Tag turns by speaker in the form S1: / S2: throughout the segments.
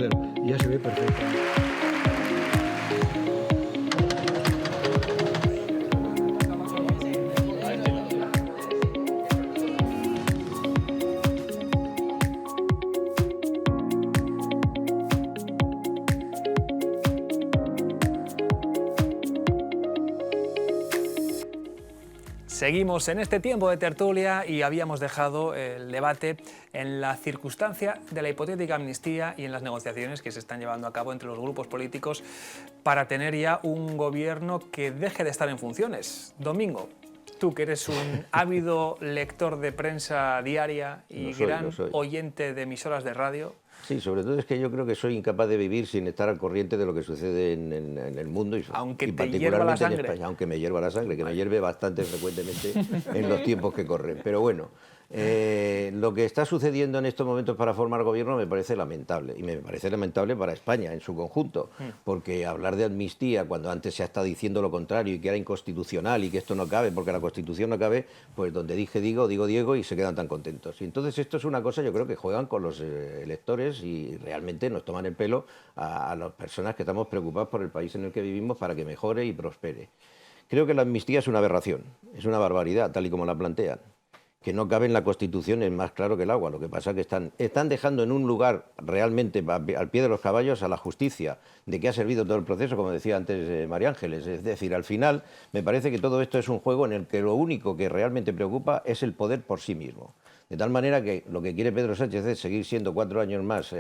S1: claro, ya se ve perfecto.
S2: Seguimos en este tiempo de tertulia y habíamos dejado el debate en la circunstancia de la hipotética amnistía y en las negociaciones que se están llevando a cabo entre los grupos políticos para tener ya un gobierno que deje de estar en funciones. Domingo, tú que eres un ávido lector de prensa diaria y gran oyente de emisoras de radio.
S3: Sí, sobre todo es que yo creo que soy incapaz de vivir sin estar al corriente de lo que sucede en el mundo y particularmente en España, aunque me hierva la sangre, que me hierve bastante frecuentemente en los tiempos que corren. Pero bueno, lo que está sucediendo en estos momentos para formar gobierno me parece lamentable, y me parece lamentable para España en su conjunto, porque hablar de amnistía cuando antes se ha estado diciendo lo contrario y que era inconstitucional y que esto no cabe, porque la Constitución no cabe, pues donde dije digo Diego y se quedan tan contentos. Y entonces esto es una cosa, yo creo que juegan con los electores y realmente nos toman el pelo a las personas que estamos preocupadas por el país en el que vivimos para que mejore y prospere. Creo que la amnistía es una aberración, es una barbaridad, tal y como la plantean. Que no cabe en la Constitución es más claro que el agua. Lo que pasa es que están dejando en un lugar realmente al pie de los caballos a la justicia, de que ha servido todo el proceso, como decía antes María Ángeles. Es decir, al final me parece que todo esto es un juego en el que lo único que realmente preocupa es el poder por sí mismo. De tal manera que lo que quiere Pedro Sánchez es seguir siendo 4 años más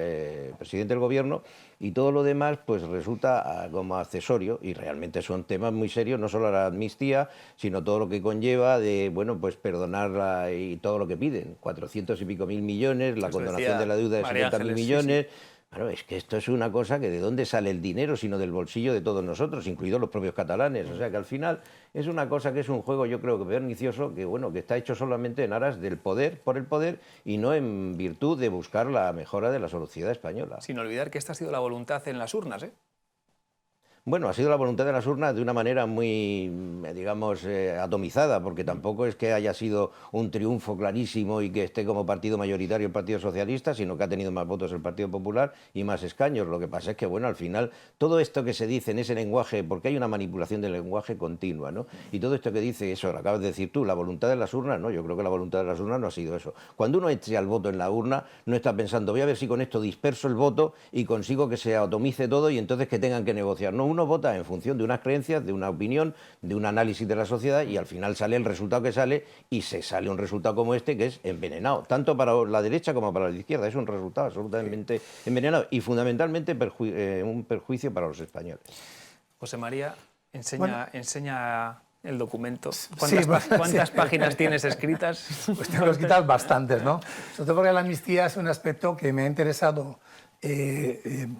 S3: presidente del gobierno y todo lo demás pues resulta como accesorio y realmente son temas muy serios, no solo la amnistía, sino todo lo que conlleva de, bueno, pues perdonarla y todo lo que piden, 400 y pico mil millones, la condonación de la deuda de 70.000 millones... Sí. Claro, es que esto es una cosa que de dónde sale el dinero, sino del bolsillo de todos nosotros, incluidos los propios catalanes. O sea que al final es una cosa que es un juego, yo creo que pernicioso, que bueno, que está hecho solamente en aras del poder, por el poder, y no en virtud de buscar la mejora de la sociedad española.
S2: Sin olvidar que esta ha sido la voluntad en las urnas, ¿eh?
S3: Bueno, ha sido la voluntad de las urnas de una manera muy, digamos, atomizada, porque tampoco es que haya sido un triunfo clarísimo y que esté como partido mayoritario el Partido Socialista, sino que ha tenido más votos el Partido Popular y más escaños. Lo que pasa es que, bueno, al final, todo esto que se dice en ese lenguaje, porque hay una manipulación del lenguaje continua, ¿no? Y todo esto que dice eso, lo acabas de decir tú, la voluntad de las urnas, no, yo creo que la voluntad de las urnas no ha sido eso. Cuando uno echa el voto en la urna, no está pensando, voy a ver si con esto disperso el voto y consigo que se atomice todo y entonces que tengan que negociar. No, uno vota en función de unas creencias, de una opinión, de un análisis de la sociedad y al final sale el resultado que sale y se sale un resultado como este que es envenenado, tanto para la derecha como para la izquierda. Es un resultado absolutamente envenenado y fundamentalmente un perjuicio para los españoles.
S2: José María, enseña el documento. ¿Cuántas páginas tienes escritas?
S4: Pues tengo escritas bastantes, ¿no? Sobre todo porque la amnistía es un aspecto que me ha interesado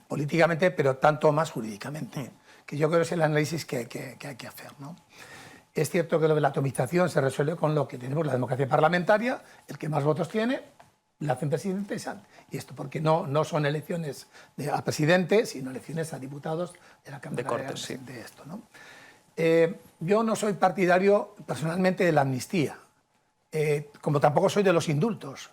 S4: políticamente, pero tanto más jurídicamente, que yo creo que es el análisis que hay que hacer, ¿no? Es cierto que lo de la atomización se resuelve con lo que tenemos, la democracia parlamentaria, el que más votos tiene, le hacen presidente, y esto porque no son elecciones a presidente, sino elecciones a diputados de la Cámara
S2: de Cortes, sí.
S4: De esto, ¿no? Yo no soy partidario personalmente de la amnistía, como tampoco soy de los indultos,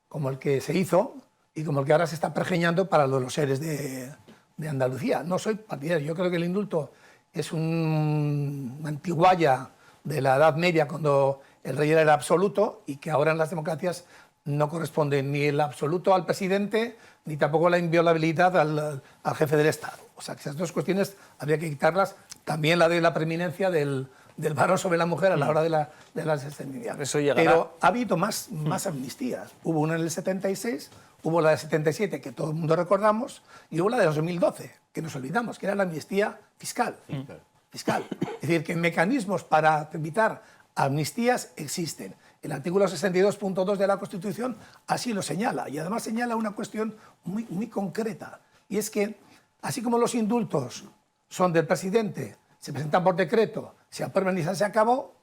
S4: como el que se hizo y como el que ahora se está pergeñando para los seres de Andalucía. No soy partidario. Yo creo que el indulto es una antigualla de la Edad Media, cuando el rey era el absoluto, y que ahora en las democracias no corresponde ni el absoluto al presidente, ni tampoco la inviolabilidad al jefe del Estado. O sea, que esas dos cuestiones habría que quitarlas. También la de la preeminencia del varón sobre la mujer a la hora de la descendencia. Pero ha habido más amnistías. Hubo una en el 76, hubo la de 77, que todo el mundo recordamos, y hubo la de 2012, que nos olvidamos, que era la amnistía fiscal. Fiscal. Es decir, que mecanismos para evitar amnistías existen. El artículo 62.2 de la Constitución así lo señala, y además señala una cuestión muy concreta, y es que, así como los indultos son del presidente, se presentan por decreto, se aprueban y se acabó,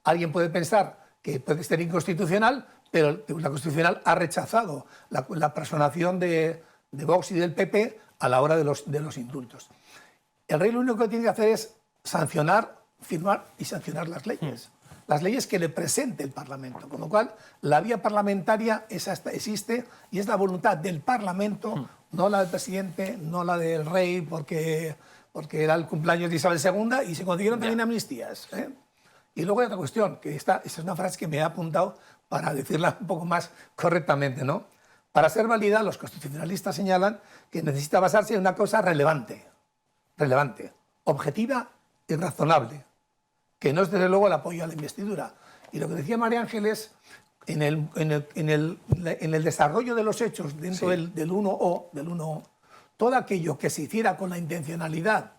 S4: alguien puede pensar que puede ser inconstitucional, pero la Constitucional ha rechazado la personación de Vox y del PP a la hora de los indultos. El rey lo único que tiene que hacer es sancionar, firmar y sancionar las leyes. Las leyes que le presente el Parlamento. Con lo cual, la vía parlamentaria existe y es la voluntad del Parlamento no la del presidente, no la del rey, porque era el cumpleaños de Isabel II, y se consiguieron también amnistías. Y luego hay otra cuestión, que esta es una frase que me he apuntado para decirla un poco más correctamente, ¿no? Para ser válida, los constitucionalistas señalan que necesita basarse en una cosa relevante, objetiva y razonable, que no es desde luego el apoyo a la investidura. Y lo que decía María Ángeles, en el desarrollo de los hechos dentro del 1O, todo aquello que se hiciera con la intencionalidad,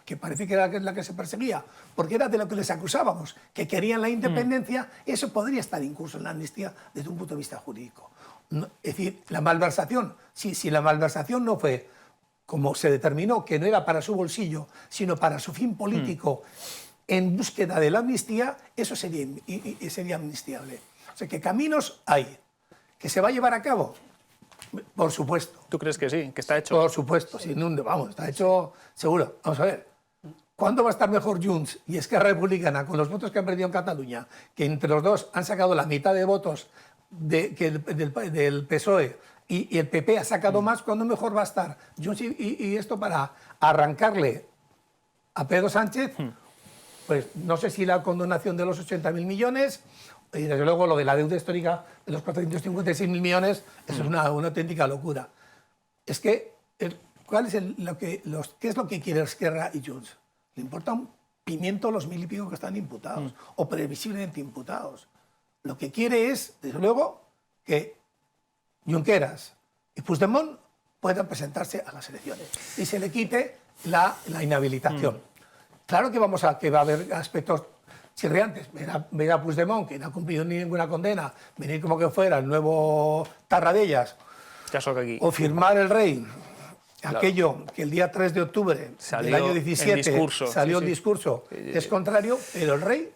S4: que parece que era la que se perseguía, porque era de lo que les acusábamos, que querían la independencia, eso podría estar incurso en la amnistía desde un punto de vista jurídico. No, es decir, la malversación, si la malversación no fue como se determinó, que no era para su bolsillo, sino para su fin político, en búsqueda de la amnistía, eso sería amnistiable. O sea, que caminos hay. ¿Que se va a llevar a cabo? Por supuesto.
S2: ¿Tú crees que sí? ¿Que está hecho?
S4: Por supuesto, vamos, está hecho seguro. Vamos a ver. ¿Cuándo va a estar mejor Junts y Esquerra Republicana con los votos que han perdido en Cataluña, que entre los dos han sacado la mitad de votos del PSOE y el PP ha sacado más? ¿Cuándo mejor va a estar Junts y esto para arrancarle a Pedro Sánchez? Pues no sé si la condonación de los 80.000 millones, y desde luego lo de la deuda histórica de los 456.000 millones, eso es una auténtica locura. Es que, ¿qué es lo que quiere Esquerra y Junts? Le importa un pimiento los 1.000 y pico que están imputados, o previsiblemente imputados. Lo que quiere es, desde luego, que Junqueras y Puigdemont puedan presentarse a las elecciones y se le quite la inhabilitación. Claro que va a haber aspectos chirriantes. Ver a Puigdemont, que no ha cumplido ninguna condena, venir como que fuera el nuevo Tarradellas, o firmar el rey. Claro. Aquello que el día 3 de octubre del año 17 salió el discurso, es contrario, pero el rey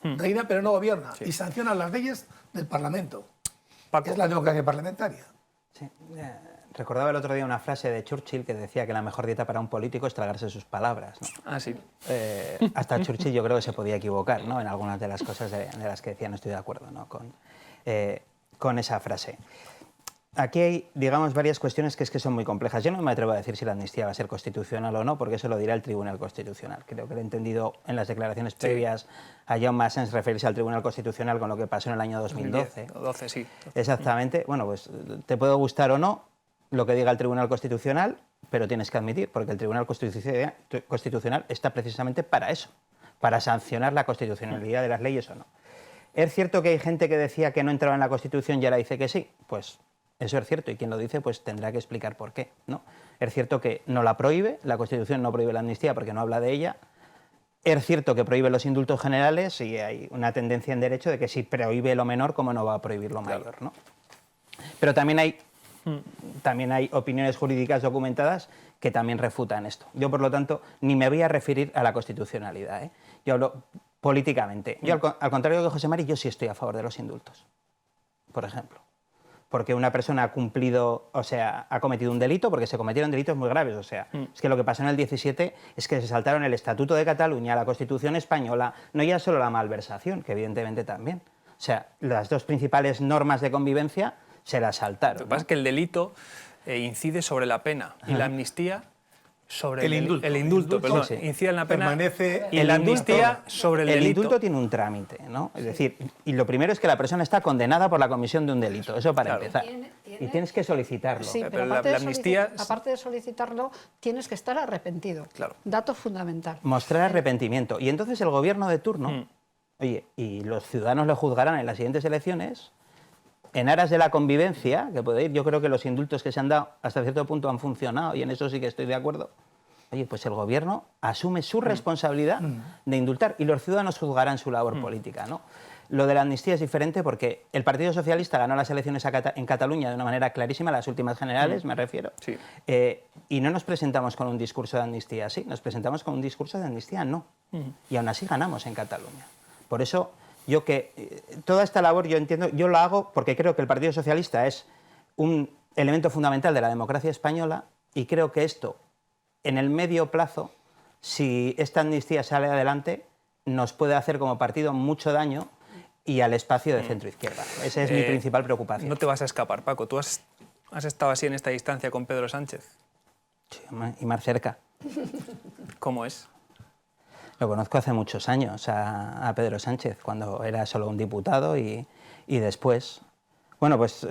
S4: reina pero no gobierna y sanciona las leyes del Parlamento. Es la democracia parlamentaria.
S1: Sí. Recordaba el otro día una frase de Churchill que decía que la mejor dieta para un político es tragarse sus palabras, ¿no?
S2: Ah, sí.
S1: Hasta Churchill yo creo que se podía equivocar, ¿no?, en algunas de las cosas de las que decía. No estoy de acuerdo, ¿no?, con esa frase. Aquí hay, digamos, varias cuestiones que son muy complejas. Yo no me atrevo a decir si la amnistía va a ser constitucional o no, porque eso lo dirá el Tribunal Constitucional. Creo que lo he entendido en las declaraciones previas a Jaume Asens referirse al Tribunal Constitucional con lo que pasó en el año 2012.
S2: 12, sí.
S1: Exactamente. Bueno, pues te puede gustar o no lo que diga el Tribunal Constitucional, pero tienes que admitir, porque el Tribunal Constitucional está precisamente para eso, para sancionar la constitucionalidad de las leyes o no. ¿Es cierto que hay gente que decía que no entraba en la Constitución y ahora dice que sí? Pues eso es cierto, y quien lo dice pues tendrá que explicar por qué, ¿no? Es cierto que no la prohíbe, la Constitución no prohíbe la amnistía porque no habla de ella. Es cierto que prohíbe los indultos generales y hay una tendencia en derecho de que si prohíbe lo menor, ¿cómo no va a prohibir lo mayor, ¿no? Pero también hay opiniones jurídicas documentadas que también refutan esto. Yo, por lo tanto, ni me voy a referir a la constitucionalidad, ¿eh? Yo hablo políticamente. Yo, al contrario que José Mari, yo sí estoy a favor de los indultos, por ejemplo. Porque una persona ha cumplido, o sea, ha cometido un delito, porque se cometieron delitos muy graves, o sea, es que lo que pasó en el 17 es que se saltaron el Estatuto de Cataluña, la Constitución española, no ya solo la malversación, que evidentemente también. O sea, las dos principales normas de convivencia se las saltaron.
S2: Lo que pasa es que el delito incide sobre la pena y la amnistía sobre el indulto, perdón, sí. Incide en la pena y la amnistía sobre el delito.
S1: El indulto tiene un trámite, ¿no? Es decir, y lo primero es que la persona está condenada por la comisión de un delito, eso para empezar. Y tienes que solicitarlo.
S5: Sí, pero la amnistía... aparte de solicitarlo, tienes que estar arrepentido. Claro. Dato fundamental.
S1: Mostrar arrepentimiento. Y entonces el gobierno de turno, oye, y los ciudadanos lo juzgarán en las siguientes elecciones, en aras de la convivencia, que puede ir, yo creo que los indultos que se han dado hasta cierto punto han funcionado y en eso sí que estoy de acuerdo. Oye, pues el gobierno asume su responsabilidad de indultar y los ciudadanos juzgarán su labor política, ¿no? Lo de la amnistía es diferente porque el Partido Socialista ganó las elecciones en Cataluña de una manera clarísima, las últimas generales, me refiero,
S2: sí.
S1: Y no nos presentamos con un discurso de amnistía, sí, nos presentamos con un discurso de amnistía, no. Y aún así ganamos en Cataluña. Por eso... toda esta labor yo entiendo, yo la hago porque creo que el Partido Socialista es un elemento fundamental de la democracia española y creo que esto, en el medio plazo, si esta amnistía sale adelante, nos puede hacer como partido mucho daño y al espacio de centro-izquierda. Esa es mi principal preocupación.
S2: No te vas a escapar, Paco. Tú has ¿Has estado así en esta distancia con Pedro Sánchez?
S1: Sí, y más cerca.
S2: ¿Cómo es?
S1: Lo conozco hace muchos años a Pedro Sánchez, cuando era solo un diputado y después. Bueno, pues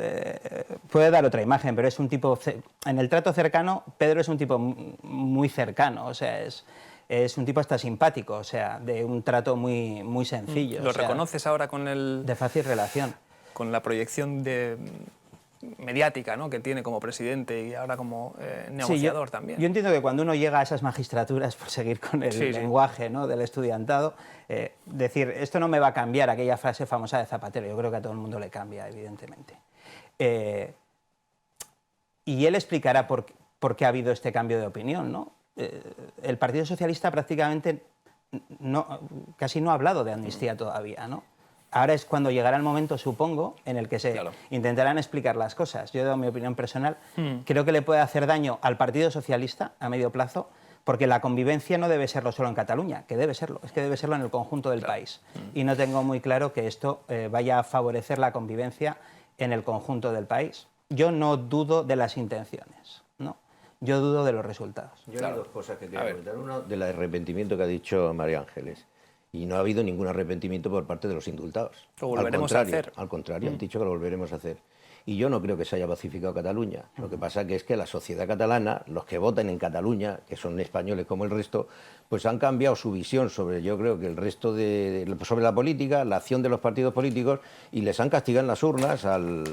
S1: puede dar otra imagen, pero es un tipo, en el trato cercano, Pedro es un tipo muy cercano, o sea, es un tipo hasta simpático, o sea, de un trato muy sencillo.
S2: ¿Lo reconoces ahora con el...
S1: de fácil relación?
S2: Con la proyección mediática, ¿no?, que tiene como presidente y ahora como negociador también.
S1: Yo entiendo que cuando uno llega a esas magistraturas, por seguir con el lenguaje, ¿no?, del estudiantado, decir, esto no me va a cambiar, aquella frase famosa de Zapatero, yo creo que a todo el mundo le cambia, evidentemente. Y él explicará por qué ha habido este cambio de opinión, ¿no? El Partido Socialista prácticamente casi no ha hablado de amnistía todavía, ¿no? Ahora es cuando llegará el momento, supongo, en el que se intentarán explicar las cosas. Yo, mi opinión personal, creo que le puede hacer daño al Partido Socialista a medio plazo, porque la convivencia no debe serlo solo en Cataluña, que debe serlo, es que debe serlo en el conjunto del país. Y no tengo muy claro que esto vaya a favorecer la convivencia en el conjunto del país. Yo no dudo de las intenciones, ¿no? Yo dudo de los resultados.
S3: Yo hay dos cosas que quería comentar. Uno, del arrepentimiento que ha dicho María Ángeles. Y no ha habido ningún arrepentimiento por parte de los indultados.
S2: Lo volveremos a hacer.
S3: Al contrario, han dicho que lo volveremos a hacer. Y yo no creo que se haya pacificado Cataluña. Lo que pasa que es que la sociedad catalana, los que votan en Cataluña, que son españoles como el resto, pues han cambiado su visión sobre, yo creo que el resto sobre la política, la acción de los partidos políticos, y les han castigado en las urnas al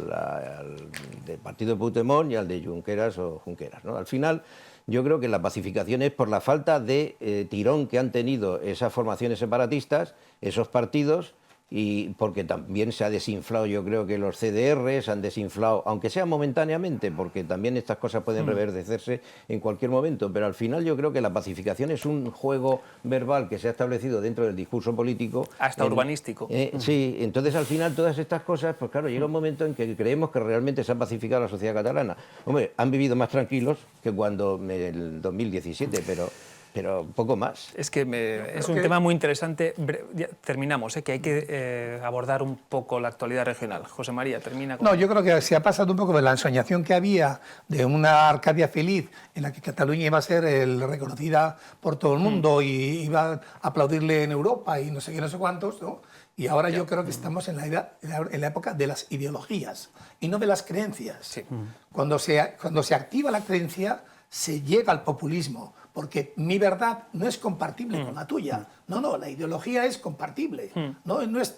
S3: del partido de Puigdemont y al de Junqueras o Junqueras, ¿no? Al final, yo creo que la pacificación es por la falta de tirón que han tenido esas formaciones separatistas, esos partidos, y porque también se ha desinflado, yo creo que los CDR se han desinflado, aunque sea momentáneamente, porque también estas cosas pueden reverdecerse en cualquier momento, pero al final yo creo que la pacificación es un juego verbal que se ha establecido dentro del discurso político.
S2: Hasta urbanístico.
S3: Sí, entonces al final todas estas cosas, pues claro, llega un momento en que creemos que realmente se ha pacificado la sociedad catalana. Hombre, han vivido más tranquilos que cuando en el 2017, pero poco más.
S2: Es que es un tema muy interesante. Ya terminamos, que hay que abordar un poco la actualidad regional. José María, termina con...
S4: No, yo creo que se ha pasado un poco de la ensoñación que había de una Arcadia feliz en la que Cataluña iba a ser reconocida por todo el mundo y iba a aplaudirle en Europa y no sé qué, no sé cuántos, ¿no? Y ahora yo creo que estamos en la época de las ideologías y no de las creencias.
S2: Sí.
S4: Cuando se activa la creencia, se llega al populismo, porque mi verdad no es compartible con la tuya. No, la ideología es compartible. No es,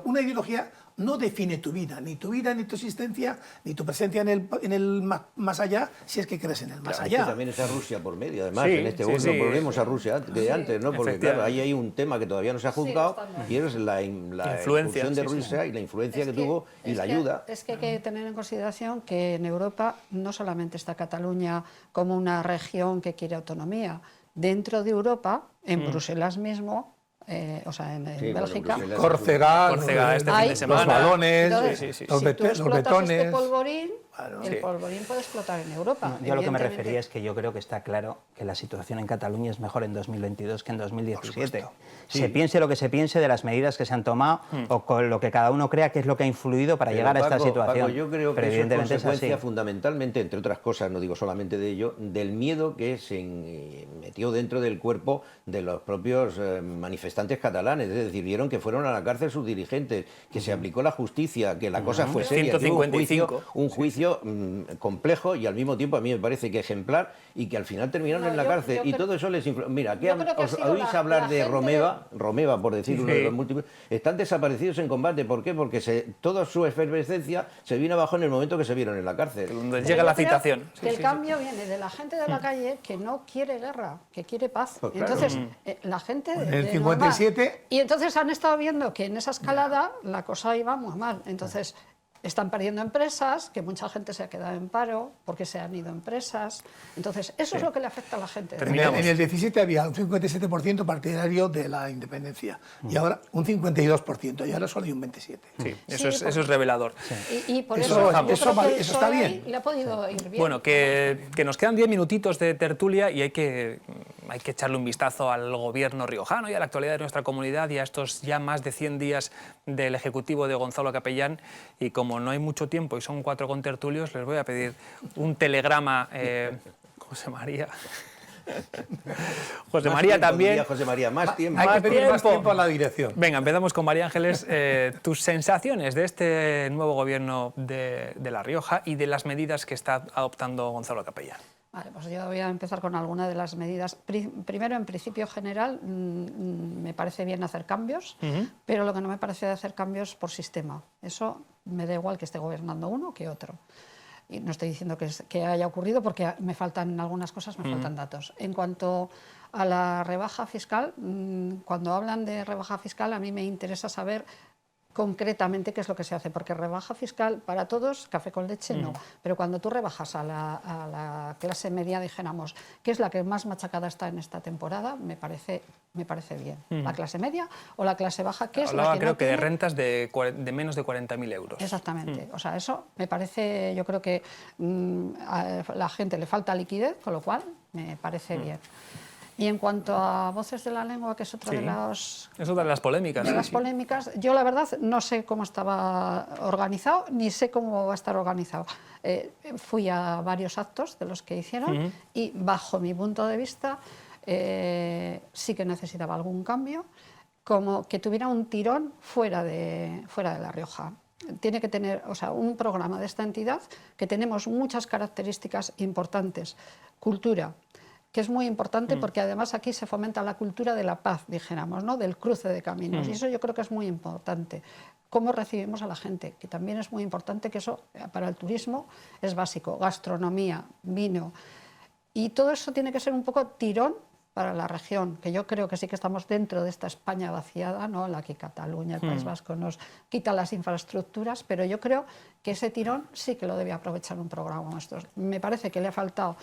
S4: una ideología no define tu vida, ni tu existencia, ni tu presencia en el más allá, si es que crees en el más allá.
S3: Es que también está Rusia por medio, además, en este momento volvemos a Rusia de antes, ¿no? Porque claro, ahí hay un tema que todavía no se ha juzgado, y es la influencia de Rusia y la influencia que tuvo y la ayuda.
S5: Es que hay que tener en consideración que en Europa no solamente está Cataluña como una región que quiere autonomía. Dentro de Europa, en Bruselas mismo, o sea, en Bélgica,
S4: Córcega,
S2: este fin de semana,
S4: los balones, los betones.
S5: Este polvorín, el polvorín puede explotar en Europa.
S1: Yo a lo que me refería es que yo creo que está claro que la situación en Cataluña es mejor en 2022 que en 2017. Se piense lo que se piense de las medidas que se han tomado o con lo que cada uno crea que es lo que ha influido para llegar a esta situación.
S3: Paco, yo creo que eso es consecuencia fundamentalmente, entre otras cosas, no digo solamente de ello, del miedo que se metió dentro del cuerpo de los propios manifestantes catalanes. Es decir, vieron que fueron a la cárcel sus dirigentes, que se aplicó la justicia, que la cosa fue seria,
S2: 155.
S3: Un juicio complejo y al mismo tiempo a mí me parece que ejemplar y que al final terminaron en la cárcel y todo eso les influye. Mira, os oís hablar de Romeva, por decir uno de los múltiples, están desaparecidos en combate. ¿Por qué? Porque toda su efervescencia se vino abajo en el momento que se vieron en la cárcel.
S2: Donde llega la citación.
S5: El cambio viene de la gente de la calle que no quiere guerra, que quiere paz. Pues claro. Entonces, la gente
S4: en el 57...
S5: Normal. Y entonces han estado viendo que en esa escalada la cosa iba muy mal. Entonces... Están perdiendo empresas, que mucha gente se ha quedado en paro porque se han ido empresas. Entonces, eso es lo que le afecta a la gente.
S4: En el 17 había un 57% partidario de la independencia y ahora un 52% y ahora solo hay un 27%.
S2: Sí, eso es revelador.
S5: Y por eso
S4: está bien.
S5: Le ha podido ir bien.
S2: Bueno, que nos quedan 10 minutitos de tertulia y hay que hay que echarle un vistazo al gobierno riojano y a la actualidad de nuestra comunidad y a estos ya más de 100 días del Ejecutivo de Gonzalo Capellán. Y como no hay mucho tiempo y son 4 contertulios, les voy a pedir un telegrama. José María. José
S3: más
S2: María
S3: tiempo,
S2: también.
S3: Diría José María, más tiempo.
S4: Hay que pedir más tiempo a la dirección.
S2: Venga, empezamos con María Ángeles. Tus sensaciones de este nuevo gobierno de La Rioja y de las medidas que está adoptando Gonzalo Capellán.
S5: Vale, pues yo voy a empezar con alguna de las medidas. Primero, en principio general, me parece bien hacer cambios, pero lo que no me parece de hacer cambios por sistema. Eso me da igual que esté gobernando uno que otro. Y no estoy diciendo que haya ocurrido porque me faltan algunas cosas, me faltan datos. En cuanto a la rebaja fiscal, cuando hablan de rebaja fiscal, a mí me interesa saber concretamente qué es lo que se hace, porque rebaja fiscal para todos, café con leche no, pero cuando tú rebajas a la clase media, dijéramos, que es la que más machacada está en esta temporada, me parece bien. La clase media o la clase baja, que es la que
S2: creo
S5: no
S2: que
S5: tiene...
S2: de rentas de menos de 40.000 euros.
S5: Exactamente, o sea, eso me parece, yo creo que a la gente le falta liquidez, con lo cual me parece bien. Y en cuanto a Voces de la Lengua, que es otra de las...
S2: Es otra de las polémicas.
S5: De las polémicas, yo la verdad no sé cómo estaba organizado, ni sé cómo va a estar organizado. Fui a varios actos de los que hicieron y bajo mi punto de vista sí que necesitaba algún cambio, como que tuviera un tirón fuera de La Rioja. Tiene que tener, o sea, un programa de esta entidad que tenemos muchas características importantes. Cultura, que es muy importante porque además aquí se fomenta la cultura de la paz, dijéramos, ¿no? Del cruce de caminos, y eso yo creo que es muy importante. Cómo recibimos a la gente, que también es muy importante, que eso para el turismo es básico, gastronomía, vino, y todo eso tiene que ser un poco tirón para la región, que yo creo que sí que estamos dentro de esta España vaciada, ¿no? En la que Cataluña, el País Vasco nos quita las infraestructuras, pero yo creo que ese tirón sí que lo debe aprovechar un programa como estos. Me parece que le ha faltado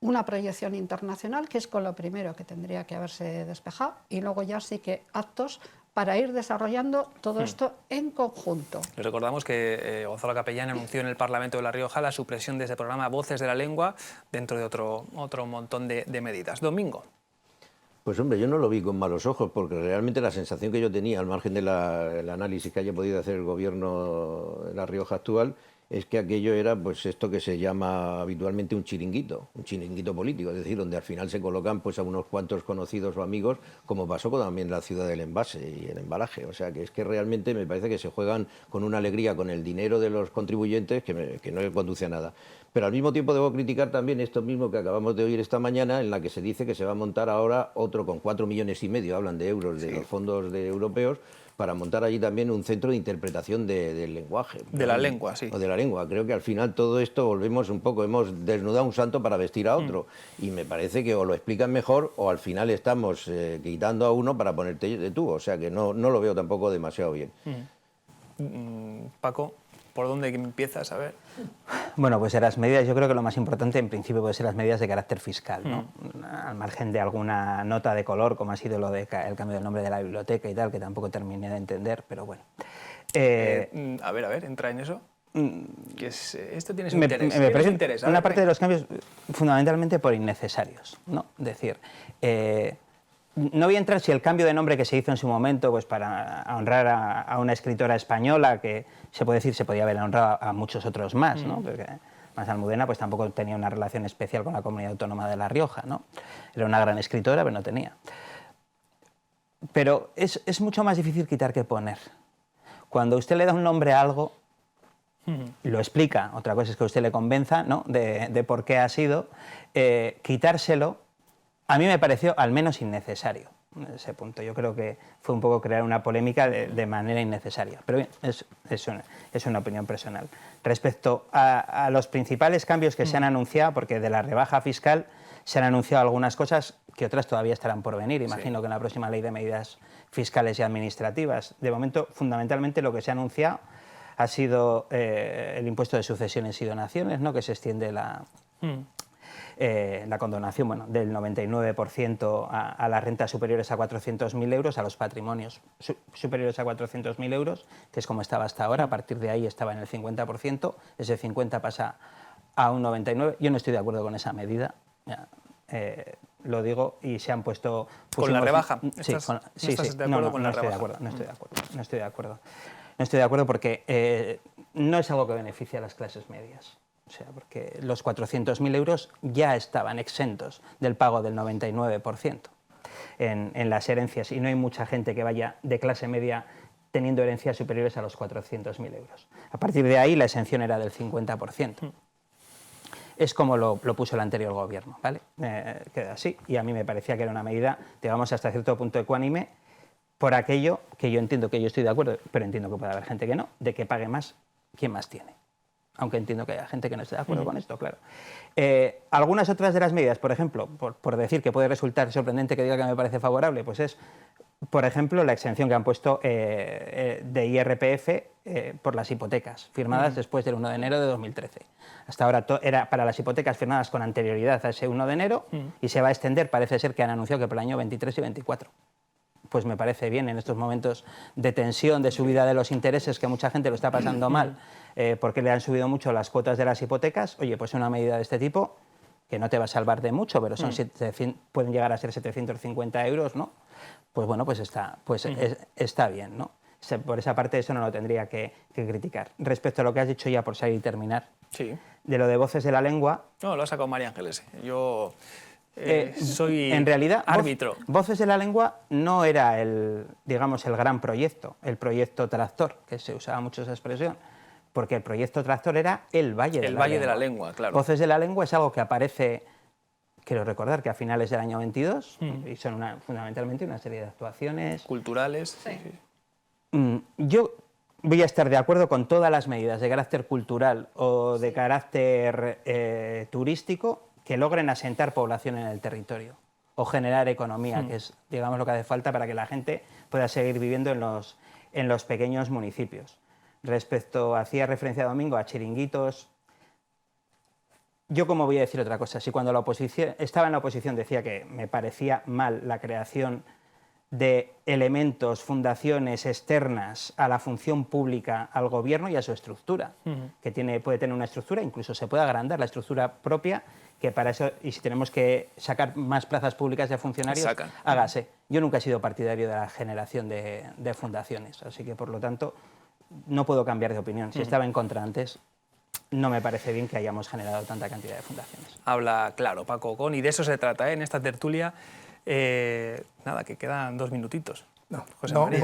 S5: una proyección internacional, que es con lo primero que tendría que haberse despejado, y luego ya sí que actos para ir desarrollando todo esto en conjunto.
S2: Les recordamos que Gonzalo Capellán anunció en el Parlamento de La Rioja la supresión de ese programa Voces de la Lengua, dentro de otro montón de medidas. Domingo.
S3: Pues hombre, yo no lo vi con malos ojos, porque realmente la sensación que yo tenía, al margen del análisis que haya podido hacer el gobierno de La Rioja actual, es que aquello era pues esto que se llama habitualmente un chiringuito político, es decir, donde al final se colocan pues a unos cuantos conocidos o amigos, como pasó también en la ciudad del envase y el embalaje. O sea, que es que realmente me parece que se juegan con una alegría con el dinero de los contribuyentes que no conduce a nada. Pero al mismo tiempo debo criticar también esto mismo que acabamos de oír esta mañana, en la que se dice que se va a montar ahora otro con 4,5 millones, hablan de euros de los fondos europeos, para montar allí también un centro de interpretación del lenguaje.
S2: De la lengua, sí.
S3: O de la lengua. Creo que al final todo esto volvemos un poco, hemos desnudado un santo para vestir a otro. Y me parece que o lo explican mejor o al final estamos quitando a uno para ponerte de tú. O sea que no lo veo tampoco demasiado bien.
S2: Paco, ¿por dónde empiezas a ver?
S1: Bueno, pues las medidas, yo creo que lo más importante en principio puede ser las medidas de carácter fiscal, ¿no? Al margen de alguna nota de color, como ha sido lo del cambio del nombre de la biblioteca y tal, que tampoco terminé de entender, pero bueno.
S2: A ver, entra en eso. Que esto tiene su interés.
S1: Me parece interesante. Una parte de los cambios fundamentalmente por innecesarios, ¿no? Es decir, no voy a entrar si el cambio de nombre que se hizo en su momento pues para honrar a una escritora española, que se puede decir se podía haber honrado a muchos otros más, ¿no? Porque más Almudena pues tampoco tenía una relación especial con la comunidad autónoma de La Rioja, ¿no? Era una gran escritora, pero no tenía. Pero es mucho más difícil quitar que poner. Cuando usted le da un nombre a algo, lo explica, otra cosa es que usted le convenza, ¿no? de por qué ha sido, quitárselo a mí me pareció al menos innecesario en ese punto. Yo creo que fue un poco crear una polémica de manera innecesaria. Pero bien, es una opinión personal. Respecto a los principales cambios que se han anunciado, porque de la rebaja fiscal se han anunciado algunas cosas que otras todavía estarán por venir. Imagino que en la próxima ley de medidas fiscales y administrativas. De momento, fundamentalmente, lo que se ha anunciado ha sido el impuesto de sucesiones y donaciones, ¿no? Que se extiende la condonación del 99% a las rentas superiores a 400.000 euros, a los patrimonios superiores a 400.000 euros, que es como estaba hasta ahora. A partir de ahí estaba en el 50%, ese 50% pasa a un 99%. Yo no estoy de acuerdo con esa medida. lo digo, y se han puesto...
S2: ¿Con la rebaja?
S1: Sí,
S2: ¿No estás de acuerdo con la rebaja?
S1: No estoy de acuerdo porque no es algo que beneficie a las clases medias. O sea, porque los 400.000 euros ya estaban exentos del pago del 99% en las herencias, y no hay mucha gente que vaya de clase media teniendo herencias superiores a los 400.000 euros. A partir de ahí la exención era del 50%. Es como lo puso el anterior gobierno, ¿vale? Queda así, y a mí me parecía que era una medida, digamos, hasta cierto punto ecuánime, por aquello que yo entiendo que yo estoy de acuerdo, pero entiendo que puede haber gente que no, de que pague más quien más tiene. Aunque entiendo que haya gente que no esté de acuerdo con esto, claro. Algunas otras de las medidas, por ejemplo, por decir que puede resultar sorprendente que diga que me parece favorable, pues es, por ejemplo, la exención que han puesto de IRPF por las hipotecas firmadas después del 1 de enero de 2013. Hasta ahora era para las hipotecas firmadas con anterioridad a ese 1 de enero y se va a extender, parece ser que han anunciado que por el año 23 y 24. Pues me parece bien en estos momentos de tensión, de subida de los intereses, que mucha gente lo está pasando mal porque le han subido mucho las cuotas de las hipotecas. Oye, pues una medida de este tipo, que no te va a salvar de mucho, pero son pueden llegar a ser 750 euros, ¿no? Pues bueno, pues está bien, ¿no? Por esa parte eso no lo tendría que criticar. Respecto a lo que has dicho ya, por salir y terminar, de lo de Voces de la Lengua...
S2: No, lo ha sacado María Ángeles. Yo... soy
S1: en realidad,
S2: árbitro.
S1: Voces de la Lengua no era el gran proyecto, el proyecto Tractor, que se usaba mucho esa expresión, porque el proyecto Tractor era el Valle de la Lengua.
S2: Claro.
S1: Voces de la Lengua es algo que aparece, quiero recordar, que a finales del año 22, y son fundamentalmente una serie de actuaciones...
S2: culturales.
S1: Yo voy a estar de acuerdo con todas las medidas de carácter cultural o de carácter turístico que logren asentar población en el territorio o generar economía, que es, digamos, lo que hace falta para que la gente pueda seguir viviendo en los pequeños municipios. Respecto, hacía referencia Domingo a chiringuitos, yo como voy a decir otra cosa, si cuando estaba en la oposición decía que me parecía mal la creación de elementos, fundaciones externas a la función pública, al gobierno y a su estructura, que puede tener una estructura, incluso se puede agrandar la estructura propia, que para eso, y si tenemos que sacar más plazas públicas de funcionarios, hágase. Yo nunca he sido partidario de la generación de fundaciones, así que por lo tanto no puedo cambiar de opinión. Si estaba en contra antes, no me parece bien que hayamos generado tanta cantidad de fundaciones.
S2: Habla claro, Paco Ocón, y de eso se trata, en esta tertulia. Nada, que quedan 2 minutitos. José María.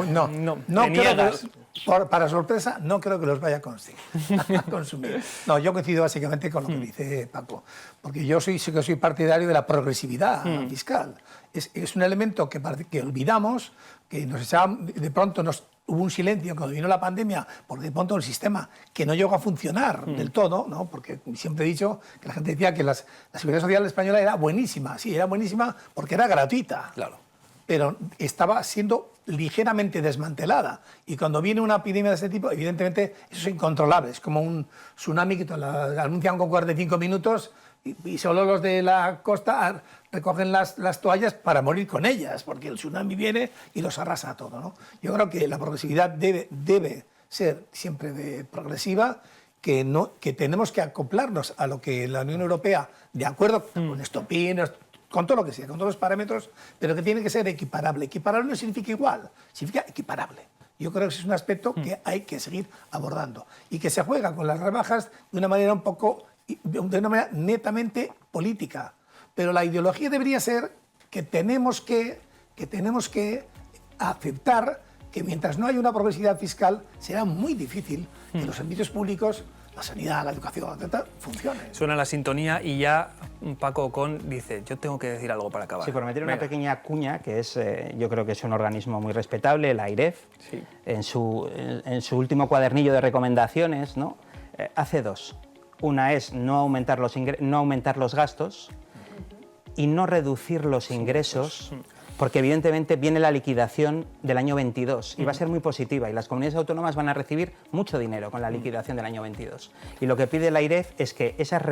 S4: No creo que, para sorpresa, no creo que los vaya a consumir. No, yo coincido básicamente con lo que dice Paco, porque yo sí que soy partidario de la progresividad fiscal. Es un elemento que olvidamos, que de pronto hubo un silencio cuando vino la pandemia, porque de pronto el sistema que no llegó a funcionar del todo, ¿no? Porque siempre he dicho que la gente decía que la Seguridad Social española era buenísima, sí, era buenísima porque era gratuita. Claro. Pero estaba siendo ligeramente desmantelada. Y cuando viene una epidemia de este tipo, evidentemente eso es incontrolable. Es como un tsunami que la anuncian con 45 minutos y solo los de la costa recogen las toallas para morir con ellas, porque el tsunami viene y los arrasa todo, ¿no? Yo creo que la progresividad debe ser siempre progresiva, que tenemos que acoplarnos a lo que la Unión Europea, de acuerdo con Stopin, con todo lo que sea, con todos los parámetros, pero que tiene que ser equiparable. Equiparable no significa igual, significa equiparable. Yo creo que ese es un aspecto que hay que seguir abordando y que se juega con las rebajas de una manera netamente política. Pero la ideología debería ser que tenemos que aceptar que mientras no haya una progresividad fiscal será muy difícil que los servicios públicos, la sanidad, la educación, etc., funcionen.
S2: Suena la sintonía y ya Paco Ocón dice, yo tengo que decir algo para acabar.
S1: Sí, por meter una pequeña cuña, que es, yo creo que es un organismo muy respetable, la AIREF, en su último cuadernillo de recomendaciones, ¿no? Hace 2. Una es no aumentar los gastos y no reducir los ingresos, porque evidentemente viene la liquidación del año 22 y va a ser muy positiva y las comunidades autónomas van a recibir mucho dinero con la liquidación del año 22. Y lo que pide la AIREF es que esas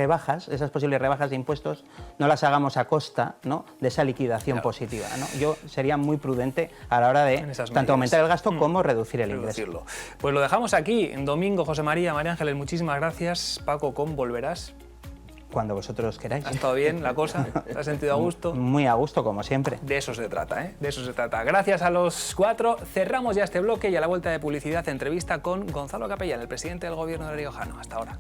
S1: posibles rebajas de impuestos, no las hagamos a costa, ¿no?, de esa liquidación positiva, ¿no? Yo sería muy prudente a la hora de tanto aumentar el gasto como reducir el ingreso.
S2: Pues lo dejamos aquí. Domingo, José María, María Ángeles, muchísimas gracias. Paco Ocón, ¿volverás?
S1: Cuando vosotros queráis.
S2: ¿Ha estado bien la cosa? ¿Te has sentido a gusto?
S1: Muy a gusto, como siempre.
S2: De eso se trata, ¿eh? De eso se trata. Gracias a los 4. Cerramos ya este bloque y a la vuelta de publicidad entrevista con Gonzalo Capellán, el presidente del Gobierno de La Riojano. Hasta ahora.